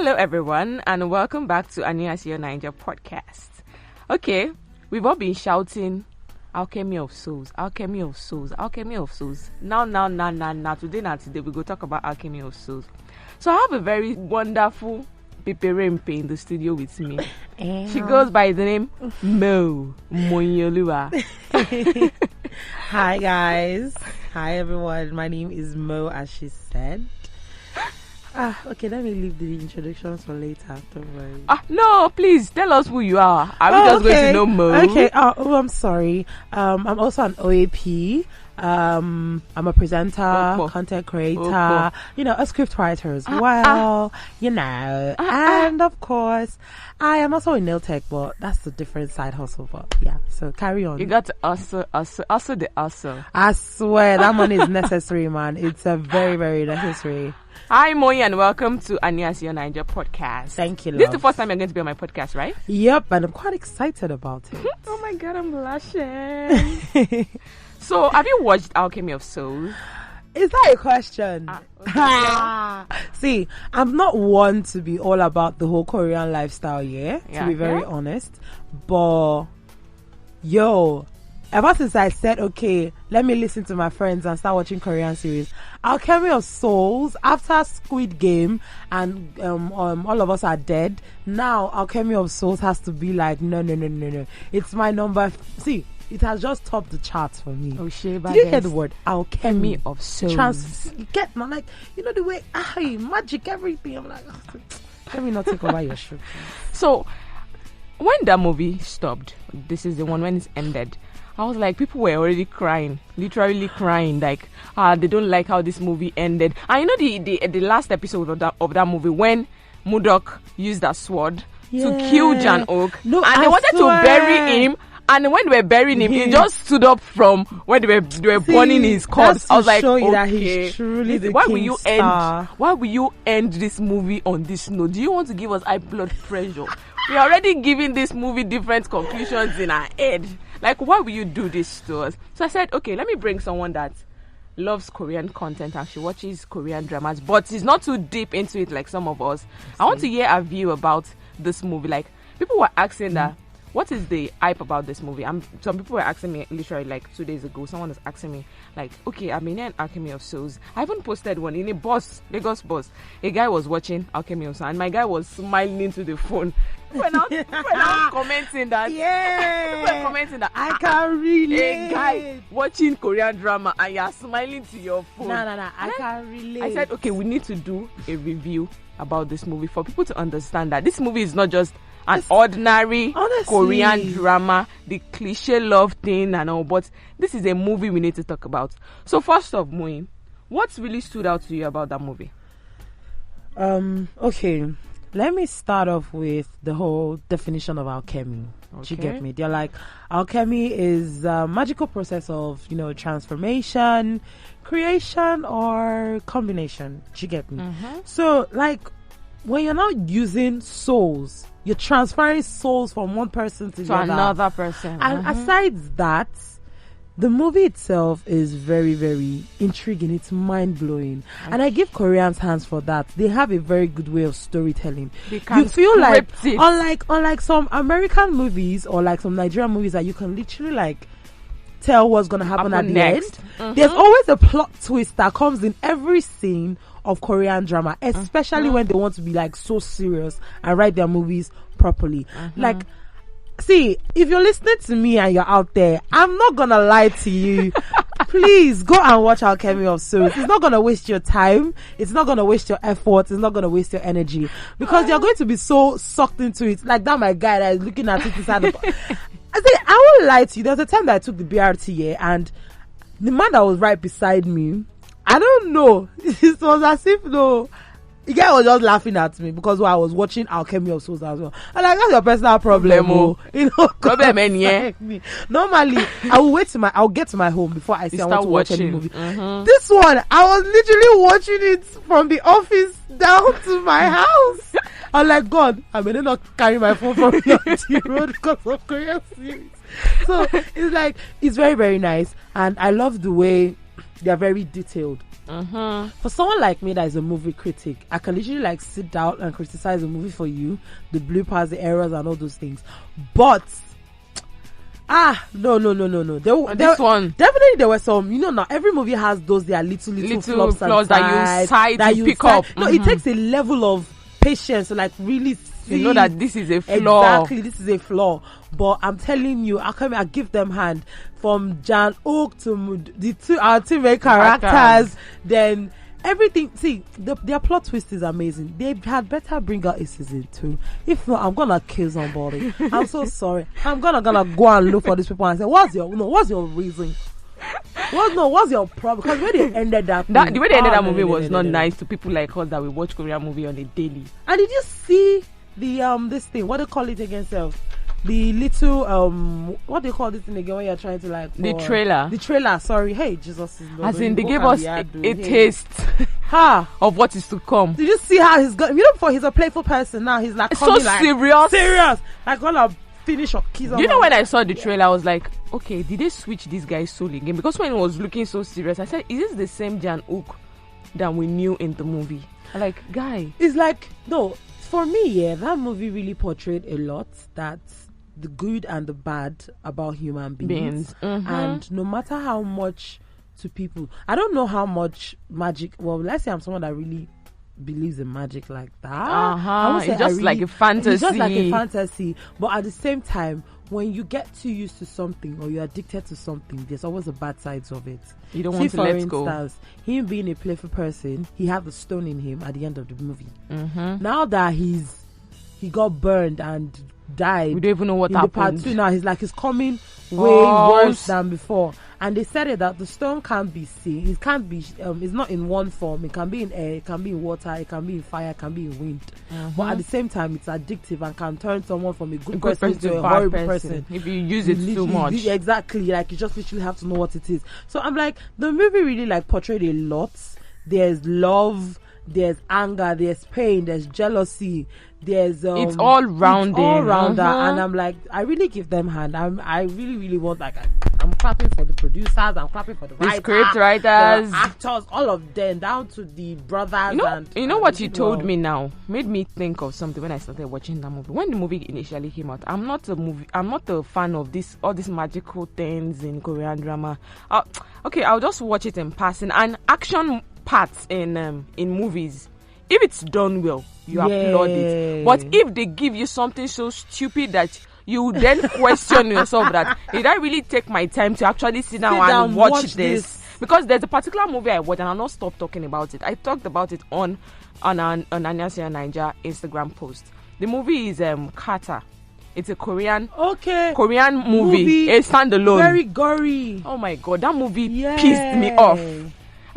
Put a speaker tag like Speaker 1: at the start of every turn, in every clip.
Speaker 1: Hello, everyone, and welcome back to Alchemy of Souls podcast. Okay, we've all been shouting Alchemy of Souls, Alchemy of Souls, Alchemy of Souls. Now, today we go talk about Alchemy of Souls. So I have a very wonderful Peperempe in the studio with me. She goes by the name Mo Monyolua.
Speaker 2: Hi guys. Hi everyone. My name is Mo, as she said. Okay, let me leave the introductions for later. Don't worry.
Speaker 1: No, please tell us who you are. Are we just going to know Mo?
Speaker 2: Okay. I'm sorry. I'm also an OAP. I'm a presenter, content creator, a script writer as well, and of course, I am also in nail tech, but that's a different side hustle. But yeah, so carry on.
Speaker 1: You got to also the hustle.
Speaker 2: I swear that money is necessary, man. It's a very, very necessary.
Speaker 1: Hi, Moi, and welcome to Alchemy of Souls podcast.
Speaker 2: Thank you, love.
Speaker 1: This is the first time you're going to be on my podcast, right?
Speaker 2: Yep, and I'm quite excited about it.
Speaker 1: Oh my God, I'm blushing. So, have you watched Alchemy of Souls?
Speaker 2: Is that a question?
Speaker 1: Okay.
Speaker 2: See, I'm not one to be all about the whole Korean lifestyle, to be very honest. But, ever since I said, okay, let me listen to my friends and start watching Korean series, Alchemy of Souls, after Squid Game and All of Us Are Dead, now Alchemy of Souls has to be like, no. It's my number. See, it has just topped the charts for me.
Speaker 1: Oh, shit.
Speaker 2: Did you hear the word Alchemy
Speaker 1: of Souls?
Speaker 2: Get man, like, the way magic, everything. I'm like, let me not take over your show.
Speaker 1: So, when that movie stopped, this is the one when it's ended, I was like, people were already crying, literally crying, like, they don't like how this movie ended. And the last episode of that movie, when Mudok used that sword to kill Jan Ok, and they wanted to bury him. And when they were burying him, he just stood up from where they were burning his corpse. I was like, okay, why will you end this movie on this note? Do you want to give us high blood pressure? We're already giving this movie different conclusions in our head. Like, why will you do this to us? So I said, okay, let me bring someone that loves Korean content and she watches Korean dramas, but is not too deep into it like some of us. I want to hear a view about this movie. Like, people were asking that, what is the hype about this movie? Some people were asking me literally like 2 days ago. Someone was asking me like, okay, I'm in an Alchemy of Souls. I haven't posted one in a Lagos bus. A guy was watching Alchemy of Souls and my guy was smiling into the phone. When I was commenting that,
Speaker 2: I can relate.
Speaker 1: A guy watching Korean drama and you're smiling to your phone.
Speaker 2: No, I can relate.
Speaker 1: I said, okay, we need to do a review about this movie for people to understand that this movie is not just an ordinary Korean drama, the cliche love thing and all, but this is a movie we need to talk about. So first off, Moi, what really stood out to you about that movie?
Speaker 2: Okay, let me start off with the whole definition of alchemy. Okay. You get me? They're like, alchemy is a magical process of, transformation, creation, or combination. You get me? Mm-hmm. So, like, when you're not using souls, you're transferring souls from one person to
Speaker 1: another person.
Speaker 2: And aside that, the movie itself is very, very intriguing. It's mind-blowing. Okay. And I give Koreans hands for that. They have a very good way of storytelling. You feel like, unlike some American movies or like some Nigerian movies that you can literally like tell what's going to happen at the end. Mm-hmm. There's always a plot twist that comes in every scene of Korean drama, especially when they want to be like so serious and write their movies properly. Like, see, if you're listening to me and you're out there, I'm not gonna lie to you. Please go and watch Alchemy of Souls. It's not gonna waste your time. It's not gonna waste your effort. It's not gonna waste your energy because you're going to be so sucked into it. Like that, my guy that is looking at it inside the. I won't lie to you. There was a time that I took the BRT here, and the man that was right beside me, I don't know. It was as if the guy was just laughing at me because I was watching Alchemy of Souls as well. And like, that's your personal problem.
Speaker 1: Problem me.
Speaker 2: Normally, I'll get to my home before I say I want to watch any movie.
Speaker 1: Mm-hmm.
Speaker 2: This one, I was literally watching it from the office down to my house. I'm like, God, I may not carry my phone from here to the road because of Korean series. So it's like, it's very, very nice. And I love the way they're very detailed. For someone like me that is a movie critic, I can literally like sit down and criticize a movie for you, the bloopers, the errors, and all those things. But no.
Speaker 1: This one
Speaker 2: definitely there were some. You know, now every movie has those their little flops and
Speaker 1: that you pick up.
Speaker 2: No, it takes a level of patience to like really see.
Speaker 1: You know that this is a flaw.
Speaker 2: Exactly, this is a flaw. But I'm telling you, I give them hand from Jan Oak to our two main characters. Then everything. See, their plot twist is amazing. They had better bring out a season 2. If not, I'm gonna kill somebody. I'm so sorry. I'm gonna go and look for these people and say, what's your reason? What's your problem? Because when they ended
Speaker 1: the way they ended that movie was not nice to people like us that we watch Korean movie on a daily.
Speaker 2: And did you see the this thing? What do you call it again, self? The little what do you call this thing again when you're trying to like
Speaker 1: the trailer?
Speaker 2: Sorry, hey Jesus is
Speaker 1: as in they gave us a taste of what is to come.
Speaker 2: Did you see how he's got? You know, before he's a playful person, now he's like
Speaker 1: so like, serious
Speaker 2: like gonna finish or kiss.
Speaker 1: You know, when I saw the trailer, I was like, okay, did they switch this guy's soul again? Because when he was looking so serious, I said, is this the same Jan Ook that we knew in the movie? I'm like, guy,
Speaker 2: it's like no. For me, that movie really portrayed a lot that the good and the bad about human beings. And no matter how much to people, I don't know how much magic. Well, let's say I'm someone that really believes in magic like that.
Speaker 1: It's just like a fantasy.
Speaker 2: It's just like a fantasy. But at the same time, when you get too used to something or you're addicted to something, there's always a bad sides of it.
Speaker 1: You don't want to let go.
Speaker 2: For instance, him being a playful person, he had the stone in him at the end of the movie. Now that he got burned and died,
Speaker 1: we don't even know what happened.
Speaker 2: The part 2 now, he's coming way worse than before. And they said it that the stone can't be seen. It can't be. It's not in one form. It can be in air. It can be in water. It can be in fire. It can be in wind. But at the same time, it's addictive and can turn someone from a good person to a horrible person
Speaker 1: if you use it too much.
Speaker 2: Exactly. Like you just literally have to know what it is. So I'm like, the movie really like portrayed a lot. There's love. There's anger. There's pain. There's jealousy. There's
Speaker 1: it's all rounded.
Speaker 2: And I'm like, I really give them hand. I really want like I'm clapping for the producers. I'm clapping for the
Speaker 1: script writers,
Speaker 2: the actors, all of them, down to the brothers.
Speaker 1: You know what you told me now made me think of something when I started watching that movie. When the movie initially came out, I'm not a fan of all these magical things in Korean drama. I'll just watch it in passing. And action parts in movies, if it's done well, you applaud it. But if they give you something so stupid that you then question yourself that did I really take my time to actually sit down and watch this? Because there's a particular movie I watched and I'll not stop talking about it. I talked about it on Anyasia Niger Instagram post. The movie is Carter. It's a Korean movie. A standalone.
Speaker 2: Very gory.
Speaker 1: Oh my god, that movie pissed me off.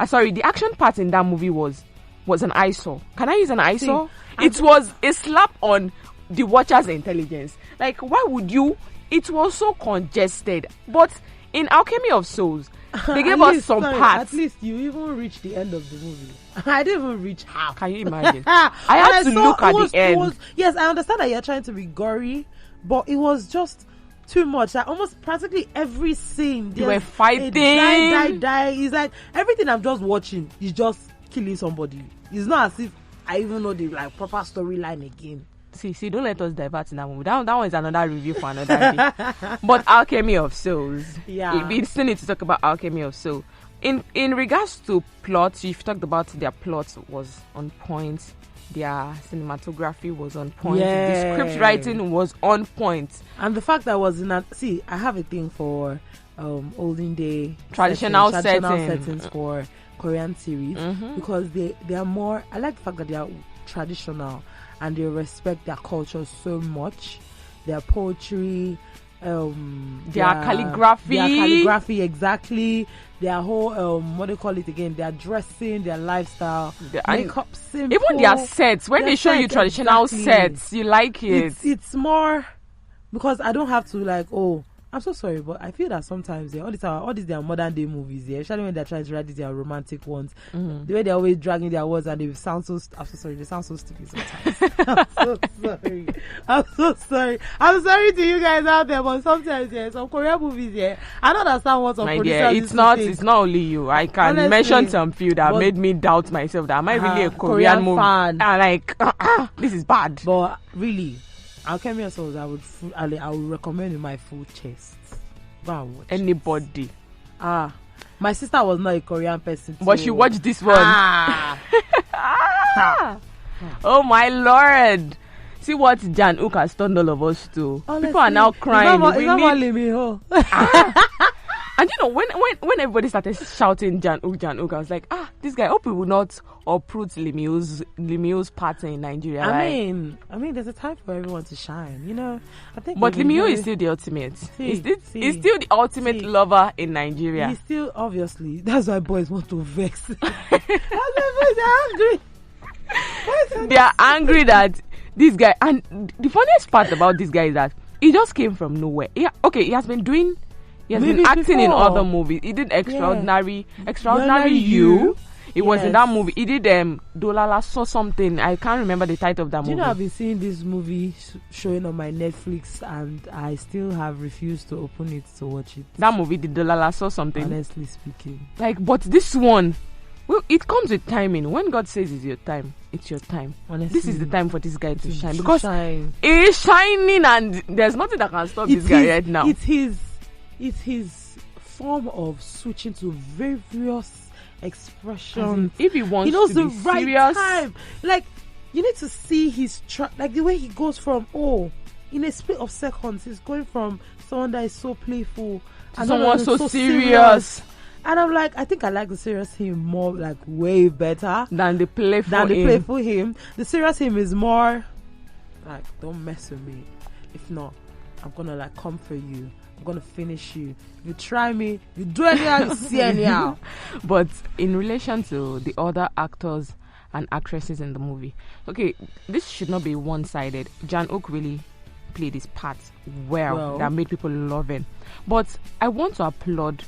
Speaker 1: Sorry, the action part in that movie was an eyesore. Can I use an eyesore? It was a slap on the watcher's intelligence. Like, why would you? It was so congested. But in Alchemy of Souls, they gave us some parts.
Speaker 2: At least you even reached the end of the movie. I didn't even reach half.
Speaker 1: Can you imagine? I had to look at the end.
Speaker 2: Yes, I understand that you're trying to be gory, but it was just too much. Like almost practically every scene
Speaker 1: they were fighting.
Speaker 2: Die. It's like everything I'm just watching is just killing somebody. It's not as if I even know the like proper storyline again.
Speaker 1: See, don't let us divert in that movie. That one is another review for another day. But Alchemy of Souls. Yeah. We still need to talk about Alchemy of Souls. In regards to plots, you've talked about their plot was on point. Their cinematography was on point. The script writing was on point.
Speaker 2: And the fact that I was in that... See, I have a thing for olden day...
Speaker 1: Traditional
Speaker 2: settings for Korean series. Because they are more... I like the fact that they are traditional and they respect their culture so much. Their poetry...
Speaker 1: their calligraphy,
Speaker 2: exactly. Their whole what do you call it again? Their dressing, their lifestyle, makeup, simple.
Speaker 1: Even their sets. When they show you traditional sets, you like it.
Speaker 2: It's more because I don't have to like I'm so sorry, but I feel that sometimes all these their modern day movies, especially when they're trying to write these their romantic ones, the way they're always dragging their words and they sound so. I'm so sorry, they sound so stupid sometimes. I'm so sorry. I'm sorry to you guys out there, but sometimes some Korean movies, I don't understand what some producers.
Speaker 1: It's not only you. I can mention some few that made me doubt myself. That am I really a Korean movie fan? This is bad.
Speaker 2: But really. Alchemy of Souls, I would recommend in my full chest. Go and watch
Speaker 1: anybody.
Speaker 2: My sister was not a Korean person too.
Speaker 1: But she watched this one. Oh my lord. See what Jan Uk has turned all of us to. Honestly, people are now crying. And you know, when everybody started shouting Jan Uk, I was like, this guy, hope he will not uproot Limio's pattern in Nigeria.
Speaker 2: I mean, there's a time for everyone to shine, you know. I think.
Speaker 1: But Limio is still the ultimate. He's still the ultimate lover in Nigeria.
Speaker 2: He's still, obviously. That's why boys want to vex. That's why boys are angry.
Speaker 1: They are angry that this guy. And the funniest part about this guy is that he just came from nowhere. He has been doing. He has been acting in other movies. He did Extraordinary You. It was in that movie. He did Dolala saw something. I can't remember the title of that movie.
Speaker 2: You know, I've been seeing this movie showing on my Netflix, and I still have refused to open it to watch it.
Speaker 1: That movie, the Dolala saw something.
Speaker 2: Honestly speaking,
Speaker 1: but this one, well, it comes with timing. When God says it's your time, it's your time. Honestly, this is the time for this guy to shine because he is shining, and there's nothing that can stop this guy right now.
Speaker 2: It's his form of switching to various expressions.
Speaker 1: If he wants to
Speaker 2: the
Speaker 1: be
Speaker 2: right
Speaker 1: serious,
Speaker 2: time. Like, you need to see his like the way he goes from in a split of seconds, he's going from someone that is so playful
Speaker 1: to someone so serious.
Speaker 2: And I'm like, I think I like the serious him more, like way better
Speaker 1: than the playful
Speaker 2: him. The serious him is more like, don't mess with me. If not, I'm gonna like come for you. I'm gonna finish you. If you try me, you do anyhow, you see anyhow.
Speaker 1: But in relation to the other actors and actresses in the movie, okay, this should not be one-sided. Jan Uk really played his part well. That made people love him. But I want to applaud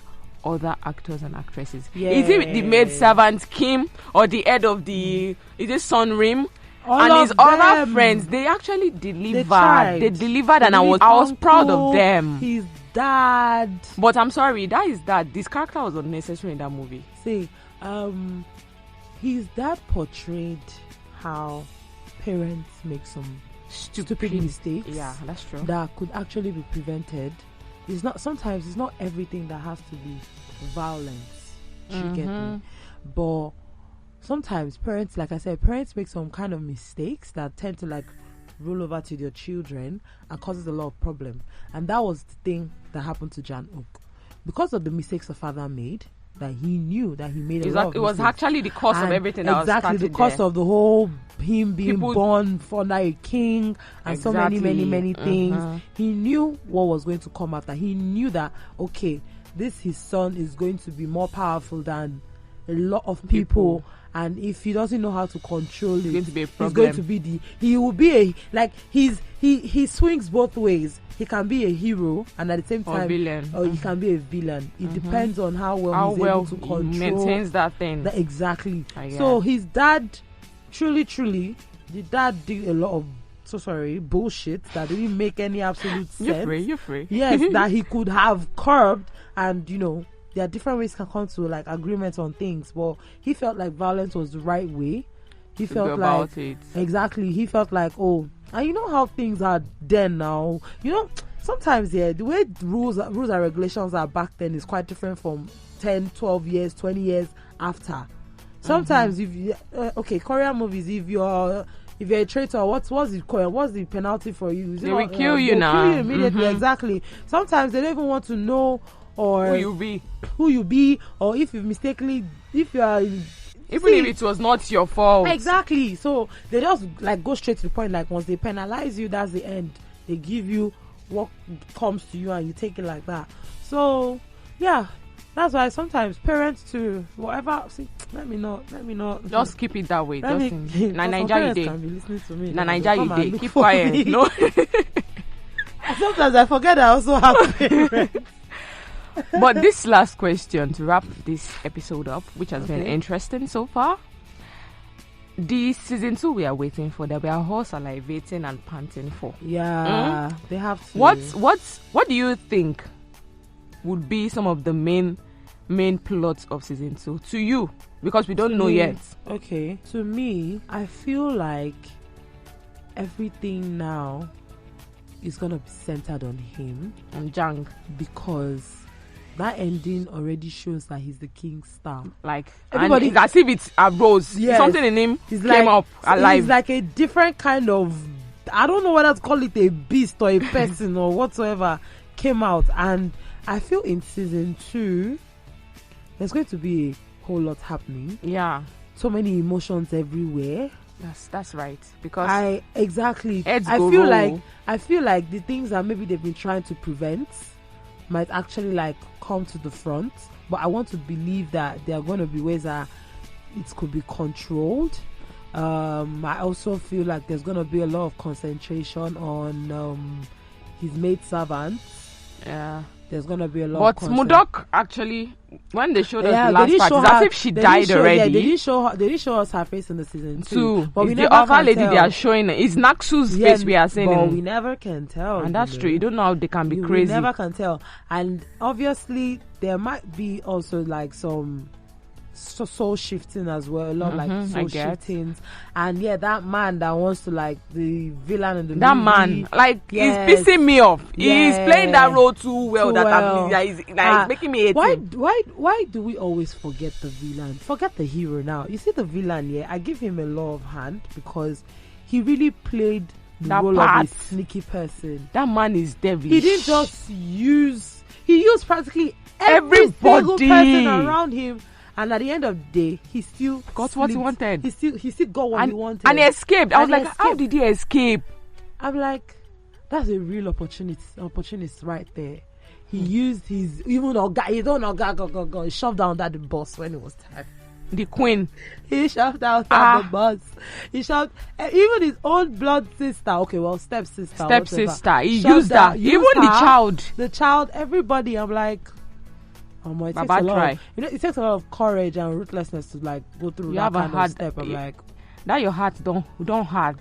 Speaker 1: other actors and actresses. Is it the maid servant Kim or the head of is it Sunrim? And his other friends, they actually delivered. They delivered, and I was proud of them.
Speaker 2: His dad.
Speaker 1: But I'm sorry, this character was unnecessary in that movie.
Speaker 2: See, his dad portrayed how parents make some stupid mistakes.
Speaker 1: Yeah, that's true.
Speaker 2: That could actually be prevented. Sometimes it's not everything that has to be violence. You get me? But sometimes parents, like I said, make some kind of mistakes that tend to like roll over to their children and causes a lot of problem. And that was the thing that happened to Jan Uk. Because of the mistakes the father made, that he knew that he made a lot of mistakes. It was
Speaker 1: actually the cause of everything that was started
Speaker 2: exactly the cause of the whole him being born for like a king and so many things. He knew what was going to come after. He knew that his son is going to be more powerful than a lot of people. And if he doesn't know how to control it, he's going to be he swings both ways. He can be a hero and at the same time he can be a villain. It depends on how well he's able to control,
Speaker 1: maintains that thing.
Speaker 2: Exactly. So his dad, truly, the dad did a lot of bullshit that didn't make any absolute sense.
Speaker 1: You're free.
Speaker 2: Yes, that he could have curbed, and there are different ways can come to like agreements on things, but he felt like violence was the right way. He felt like exactly. He felt like and you know how things are then now. Sometimes the way rules and regulations are back then is quite different from 10, 12 years, 20 years after. Sometimes Korean movies, if you're a traitor, what's the penalty for you?
Speaker 1: They will kill you now.
Speaker 2: Kill you immediately. Exactly. Sometimes they don't even want to know who you be, or if you are. Even
Speaker 1: if it was not your fault.
Speaker 2: Exactly. So they just like go straight to the point. Like once they penalize you, that's the end. They give you what comes to you and you take it like that. So yeah, that's why sometimes parents to whatever. See, let me not.
Speaker 1: Just keep it that way.
Speaker 2: Nigeria, you
Speaker 1: Nigeria, keep quiet. No.
Speaker 2: Sometimes I forget I also have parents.
Speaker 1: But this last question to wrap this episode up, which has been interesting so far. The season 2 we are waiting for, that we are all salivating and panting for.
Speaker 2: Yeah, they have to.
Speaker 1: What do you think would be some of the main plots of season 2 to you? Because we don't know yet.
Speaker 2: Okay, to me, I feel like everything now is gonna be centered on him
Speaker 1: and Jang,
Speaker 2: because that ending already shows that he's the king star.
Speaker 1: Like, everybody, and it's as if it's a rose. Yes. Something in him came up alive.
Speaker 2: He's like a different kind of, I don't know whether to call it a beast or a person or whatsoever, came out. And I feel in season 2, there's going to be a whole lot happening.
Speaker 1: Yeah.
Speaker 2: So many emotions everywhere.
Speaker 1: That's right. Because
Speaker 2: I feel like the things that maybe they've been trying to prevent might actually like come to the front, but I want to believe that there are going to be ways that it could be controlled. I also feel like there's going to be a lot of concentration on his maid servants.
Speaker 1: Yeah,
Speaker 2: there's going to be a lot.
Speaker 1: But Mudok, actually, when they showed us the last part, it's as if she died already.
Speaker 2: Yeah, they didn't show us her face in the season 2.
Speaker 1: But we never the other lady they are showing it's Naksu's face we are seeing.
Speaker 2: But we never can tell.
Speaker 1: And that's true. You don't know how they can be crazy.
Speaker 2: We never can tell. And obviously, there might be also like some soul shifting as well. A lot like soul shiftings. And yeah, that man that wants to like the villain in the
Speaker 1: that
Speaker 2: movie.
Speaker 1: That man, like, he's pissing me off. He's playing that role too well. He's like making me hate him.
Speaker 2: Why do we always forget the villain? Forget the hero now. You see the villain, yeah, I give him a lot of hand because he really played the role of a sneaky person.
Speaker 1: That man is devilish.
Speaker 2: He didn't just he used practically every single person around him. And at the end of the day, he still
Speaker 1: got what he wanted.
Speaker 2: He still got what he wanted.
Speaker 1: And he escaped. I was like, how did he escape?
Speaker 2: I'm like, that's a real opportunist right there. He used his own Oga, he shoved down that the boss when it was time.
Speaker 1: The queen.
Speaker 2: He shoved out the boss. He shoved even his own blood sister. Okay, well, stepsister.
Speaker 1: He used that. Even the child. Everybody. I'm like, it takes it takes a lot of courage and ruthlessness to like go through that kind of step. I'm like, that your heart don't hard.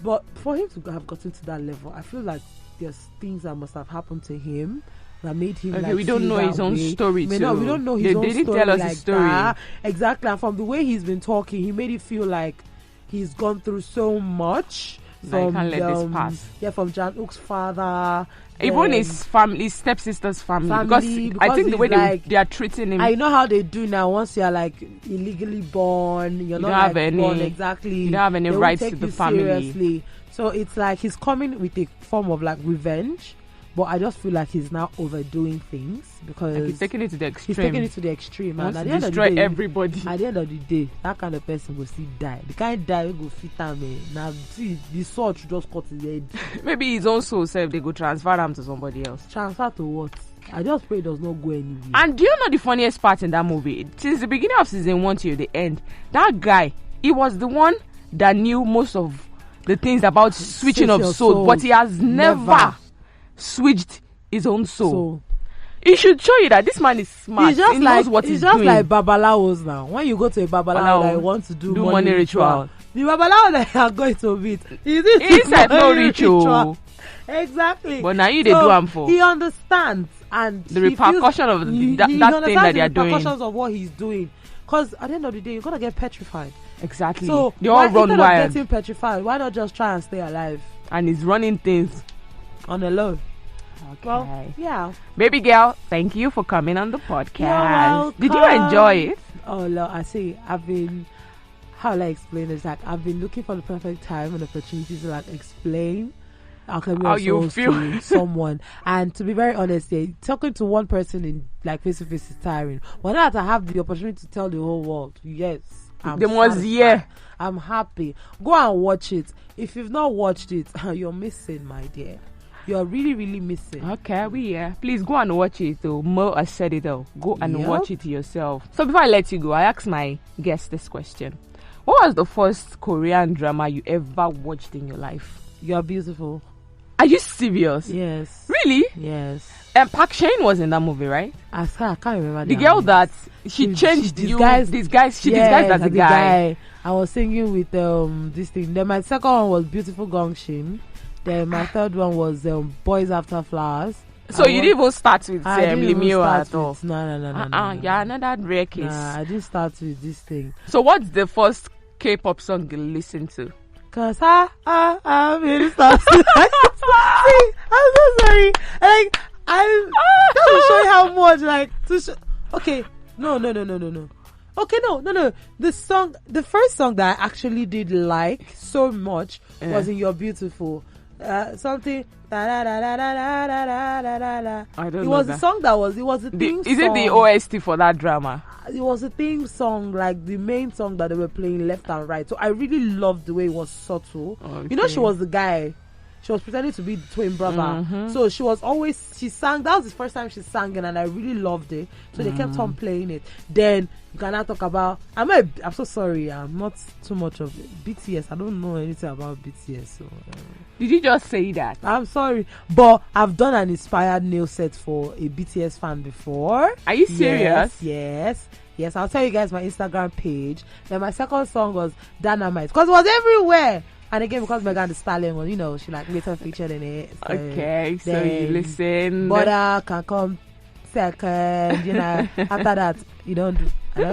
Speaker 2: But for him to have gotten to that level, I feel like there's things that must have happened to him that made him. Okay,
Speaker 1: we don't know his own story.
Speaker 2: We don't know his own story.
Speaker 1: They didn't tell us his story.
Speaker 2: Exactly, and from the way he's been talking, he made it feel like he's gone through so much.
Speaker 1: From can't let this pass.
Speaker 2: Yeah, from Jan Uk's father.
Speaker 1: Even his family, his stepsister's family, because I think the way they are treating him.
Speaker 2: I know how they do now. Once you are like illegally born, you're not like born exactly.
Speaker 1: You don't have any rights to the family. Seriously.
Speaker 2: So it's like he's coming with a form of like revenge, but I just feel like he's now overdoing things because
Speaker 1: like he's taking it to the extreme.
Speaker 2: He's taking it to the extreme,
Speaker 1: and at the end of the day, everybody.
Speaker 2: At the end of the day, that kind of person will still die. The kind die will go fit him. Now see the sword should just cut his head.
Speaker 1: Maybe his own soul self they go transfer him to somebody else.
Speaker 2: Transfer to what? I just pray it does not go anywhere.
Speaker 1: And do you know the funniest part in that movie? Since the beginning of season 1 to the end, that guy, he was the one that knew most of the things about switching of soul, but he has never switched his own soul. It should show you that this man is smart. He knows what he's doing.
Speaker 2: It's just like babalawos now. When you go to a babalawo that wants to do money ritual, the babalawo that you are going to meet,
Speaker 1: he said no ritual.
Speaker 2: Exactly.
Speaker 1: But now they do them for.
Speaker 2: He understands and
Speaker 1: the repercussion of that thing that they are doing.
Speaker 2: The repercussions of what he's doing. Because at the end of the day, you're gonna get petrified.
Speaker 1: Exactly.
Speaker 2: So
Speaker 1: they all run wild.
Speaker 2: Getting petrified, why not just try and stay alive?
Speaker 1: And he's running things
Speaker 2: on the low.
Speaker 1: Okay.
Speaker 2: Well, yeah.
Speaker 1: Baby girl, thank you for coming on the podcast. Did you enjoy it?
Speaker 2: Oh, no, I see. How will I explain this? Like, I've been looking for the perfect time and opportunity to like explain Alchemy of Souls to someone. And to be very honest, talking to one person in like face to face is tiring. But now that I have the opportunity to tell the whole world, yes, I'm happy. Go and watch it. If you've not watched it, you're missing, my dear. You're really, really missing.
Speaker 1: Okay, please go and watch it. Mo has said it all. Go and watch it yourself. So before I let you go, I asked my guest this question. What was the first Korean drama you ever watched in your life?
Speaker 2: You're Beautiful.
Speaker 1: Are you serious?
Speaker 2: Yes.
Speaker 1: Really?
Speaker 2: Yes.
Speaker 1: And Park Shane was in that movie, right?
Speaker 2: I can't remember
Speaker 1: the girl that she changed
Speaker 2: she
Speaker 1: you.
Speaker 2: disguised-
Speaker 1: She disguised as a guy.
Speaker 2: I was singing with this thing. Then my second one was Beautiful Gong Shin. Then my third one was Boys After Flowers.
Speaker 1: So you didn't even start with Lemio at all?
Speaker 2: No.
Speaker 1: Yeah, another rare case.
Speaker 2: Nah, I didn't start with this thing.
Speaker 1: So what's the first K-pop song you listen to?
Speaker 2: Cause I'm really start. See, I'm so sorry. Like I'm that will show you how much okay. No. Okay, no. The first song that I actually did like so much was in You're Beautiful. Something. I don't know. It was a song it was a theme song.
Speaker 1: Is it the OST for that drama?
Speaker 2: It was a theme song, like the main song that they were playing left and right. So I really loved the way it was subtle. Okay. You know, she was the guy. She was pretending to be the twin brother. Mm-hmm. So she sang. That was the first time she sang it, and I really loved it. So they kept on playing it. Then you cannot talk about. I'm so sorry. I'm not too much of BTS. I don't know anything about BTS. So
Speaker 1: did you just say that?
Speaker 2: I'm sorry, but I've done an inspired nail set for a BTS fan before.
Speaker 1: Are you serious?
Speaker 2: Yes. I'll tell you guys my Instagram page. Then my second song was Dynamite because it was everywhere. And again, because Megan Thee Stallion was, she later featured in it. So
Speaker 1: okay, so you listen.
Speaker 2: Butter can come second, after that, you don't do.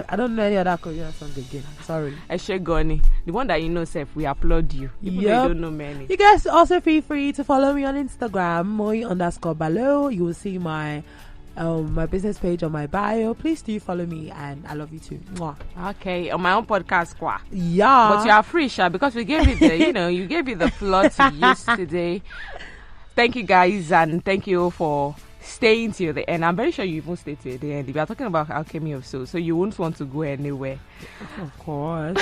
Speaker 2: I don't know any other Korean song again. Sorry.
Speaker 1: Eshegoni. The one that you know, Seth, we applaud you. Even though you don't know many.
Speaker 2: You guys also feel free to follow me on Instagram, Moi_Balo. You will see my business page on my bio. Please do follow me, and I love you too. Mwah.
Speaker 1: Okay, on my own podcast,
Speaker 2: yeah.
Speaker 1: But you are free, Sha, because we gave you the, you gave you the floor to use today. Thank you guys, and thank you for staying till the end. I'm very sure you even stayed till the end. We are talking about Alchemy of Souls, so you won't want to go anywhere.
Speaker 2: Of course.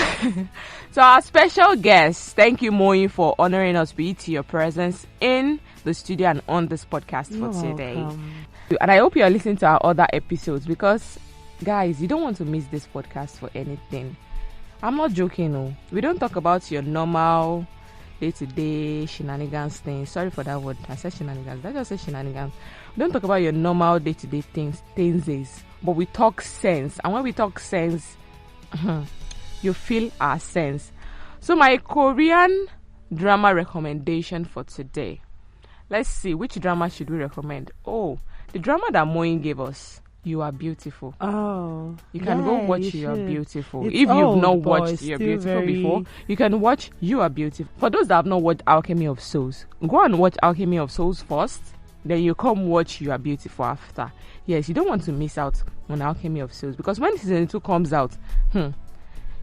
Speaker 1: So our special guest, thank you, Moi, for honoring us with your presence in the studio and on this podcast for today.
Speaker 2: Welcome.
Speaker 1: And I hope you are listening to our other episodes because, guys, you don't want to miss this podcast for anything. I'm not joking, no. We don't talk about your normal day-to-day shenanigans things. Sorry for that word. I said shenanigans. I just said shenanigans. We don't talk about your normal day-to-day things, but we talk sense. And when we talk sense, you feel our sense. So my Korean drama recommendation for today. Let's see, which drama should we recommend? Oh, the drama that Moi gave us, You Are Beautiful.
Speaker 2: Oh,
Speaker 1: you can go watch You Are Beautiful.
Speaker 2: It's
Speaker 1: if you've
Speaker 2: old,
Speaker 1: not
Speaker 2: boy,
Speaker 1: watched You Are Beautiful
Speaker 2: very...
Speaker 1: before, you can watch You Are Beautiful. For those that have not watched Alchemy of Souls, go and watch Alchemy of Souls first, then you come watch You Are Beautiful after. Yes, you don't want to miss out on Alchemy of Souls, because when season 2 comes out,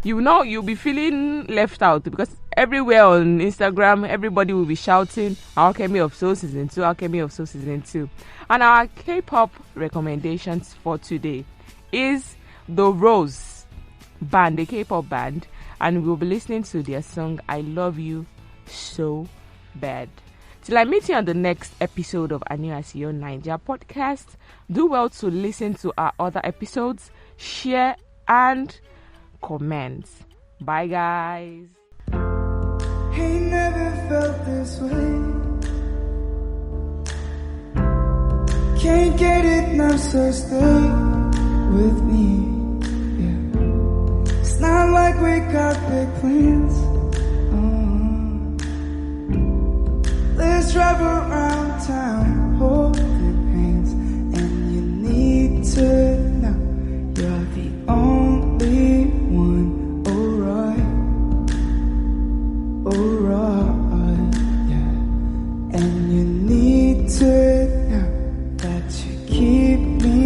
Speaker 1: you'll be feeling left out, because everywhere on Instagram, everybody will be shouting Alchemy of Souls season 2, Alchemy of Souls season 2. And our K-pop recommendations for today is the Rose band, the K-pop band, and we'll be listening to their song I Love You So Bad. Till I meet you on the next episode of Aniwasio Nigeria podcast, do well to listen to our other episodes, share and comment. Bye, guys.
Speaker 3: He never felt this way. Can't get it now, so stay with me. Yeah. It's not like we got big plans. Let's drive around town, hold your hands, and you need to know you're the only one. Alright, yeah. And you need to know that you keep me